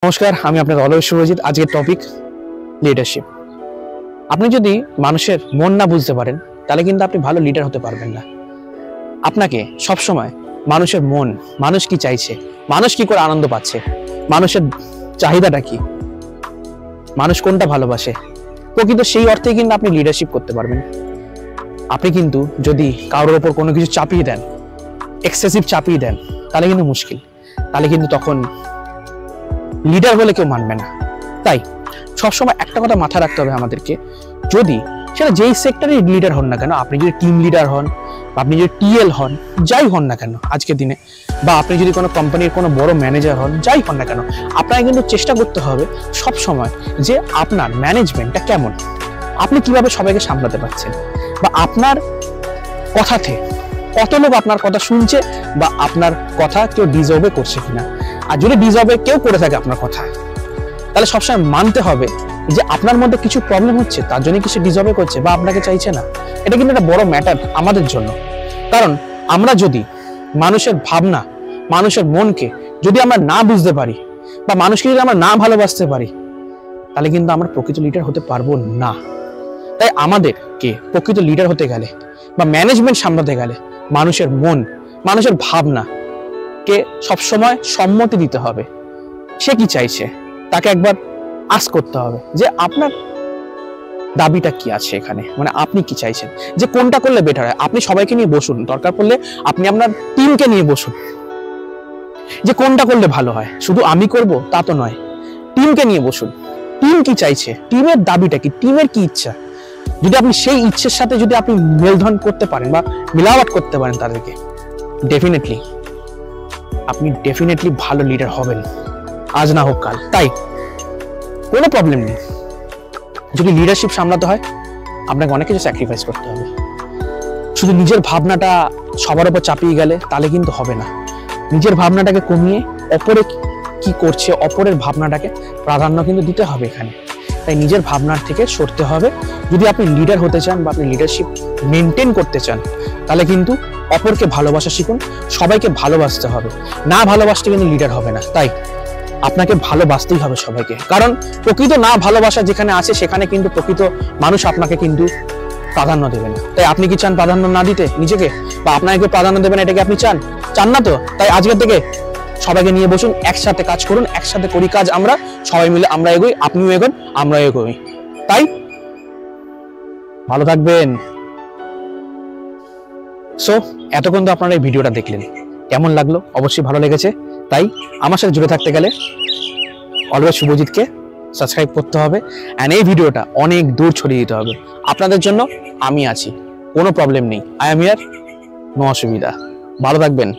নমস্কার, আমি আপনাদের অলওয়েজ শুভজিৎ। আজকের টপিক লিডারশিপ। আপনি যদি মানুষের মন না বুঝতে পারেন তাহলে কিন্তু আপনি ভালো লিডার হতে পারবেন না। আপনাকে সবসময় মানুষের মন, মানুষ কি চাইছে, মানুষ কি করে আনন্দ পাচ্ছে, মানুষের চাহিদাটা কি, মানুষ কোনটা ভালোবাসে, প্রকৃত সেই অর্থেই কিন্তু আপনি লিডারশিপ করতে পারবেন। আপনি কিন্তু যদি কারোর ওপর কোনো কিছু চাপিয়ে দেন, এক্সেসিভ চাপিয়ে দেন, তাহলে কিন্তু মুশকিল, তাহলে কিন্তু তখন লিডার বলে কেউ মানবে না। তাই সবসময় একটা কথা মাথায় রাখতে হবে আমাদেরকে, যদি সেটা যেই সেক্টরে লিডার হন না কেন, আপনি যদি টিম লিডার হন, আপনি যদি টিএল হন, যাই হন না কেন আজকের দিনে, বা আপনি যদি কোনো কোম্পানির কোনো বড় ম্যানেজার হন, যাই হন না কেন, আপনাকে কিন্তু চেষ্টা করতে হবে সব সময় যে আপনার ম্যানেজমেন্টটা কেমন, আপনি কিভাবে সবাইকে সামলাতে পারছেন, বা আপনার কথাতে কত লোক আপনার কথা শুনছে, বা আপনার কথা কেউ ডিজার্ভ করছে কিনা। আর যদি ডিজার্ভ কেউ করে থাকে আপনার কথা, তাহলে সবসময় মানতে হবে যে আপনার মধ্যে কিছু প্রবলেম হচ্ছে, তার জন্য কিছু ডিজার্ভ করছে বা আপনাকে চাইছে না। এটা কিন্তু একটা বড় ম্যাটার আমাদের জন্য। কারণ আমরা যদি মানুষের ভাবনা, মানুষের মনকে যদি আমরা না বুঝতে পারি, বা মানুষকে যদি আমরা না ভালোবাসতে পারি, তাহলে কিন্তু আমরা প্রকৃত লিডার হতে পারবো না। তাই আমাদেরকে প্রকৃত লিডার হতে গেলে বা ম্যানেজমেন্ট সামলাতে গেলে মানুষের মন, মানুষের ভাবনা কে সবসময় সম্মতি দিতে হবে। সে কি চাইছে তাকে একবার আস্ক করতে হবে যে আপনার দাবিটা কি আছে এখানে, মানে আপনি কি চাইছেন, যে কোনটা করলে বেটার হয়। আপনি সবাইকে নিয়ে বসুন, দরকার পড়লে আপনি আপনার টিমকে নিয়ে বসুন, যে কোনটা করলে ভালো হয়। শুধু আমি করব তা তো নয়, টিমকে নিয়ে বসুন, টিম কি চাইছে, টিমের দাবিটা কি, টিমের কি ইচ্ছা। যদি আপনি সেই ইচ্ছের সাথে যদি আপনি মেলধন করতে পারেন বা মিলাওয়াট করতে পারেন তাদেরকে, ডেফিনেটলি ভালো লিডার হবেন, আজ না হোক কাল। তাই কোনো প্রবলেম নেই, যদি লিডারশিপ সামলাতে হয় আপনাকে অনেক কিছু স্যাক্রিফাইস করতে হবে। শুধু নিজের ভাবনাটা সবার উপর চাপিয়ে গেলে তাহলে কিন্তু হবে না। নিজের ভাবনাটাকে কমিয়ে অপরে কি করছে, অপরের ভাবনাটাকে প্রাধান্য কিন্তু দিতে হবে এখানে। তাই নিজের ভাবনার থেকে সরতে হবে। যদি আপনি লিডার হতে চান বা আপনি লিডারশিপ মেনটেন করতে চান, তাহলে কিন্তু অপরকে ভালোবাসা শিখুন, সবাইকে ভালোবাসতে হবে। না ভালোবাসতে কিন্তু লিডার হবে না। তাই আপনাকে ভালোবাসতেই হবে সবাইকে, কারণ প্রকৃত না ভালোবাসা যেখানে আছে সেখানে কিন্তু প্রকৃত মানুষ আপনাকে কিন্তু প্রাধান্য দেবে না। তাই আপনি কি চান প্রাধান্য না দিতে নিজেকে, বা আপনাকে প্রাধান্য দেবেন, এটাকে আপনি চান না তো? তাই আজকের থেকে সবাইকে নিয়ে বসুন, একসাথে কাজ করুন, একসাথে করি কাজ, আমরা সবাই মিলে আমরা এগোই, আপনিও এগোন, আমরাও এগোই। তাই ভালো থাকবেন। সো এতক্ষণ তো আপনারা এই ভিডিওটা দেখলেন, কেমন লাগলো? অবশ্যই ভালো লেগেছে। তাই আমার সাথে জুড়ে থাকতে গেলে অলওয়েজ শুভজিৎকে সাবস্ক্রাইব করতে হবে, অ্যান্ড এই ভিডিওটা অনেক দূর ছড়িয়ে দিতে হবে। আপনাদের জন্য আমি আছি, কোনো প্রবলেম নেই, আই এম হিয়ার, নো অসুবিধা। ভালো থাকবেন।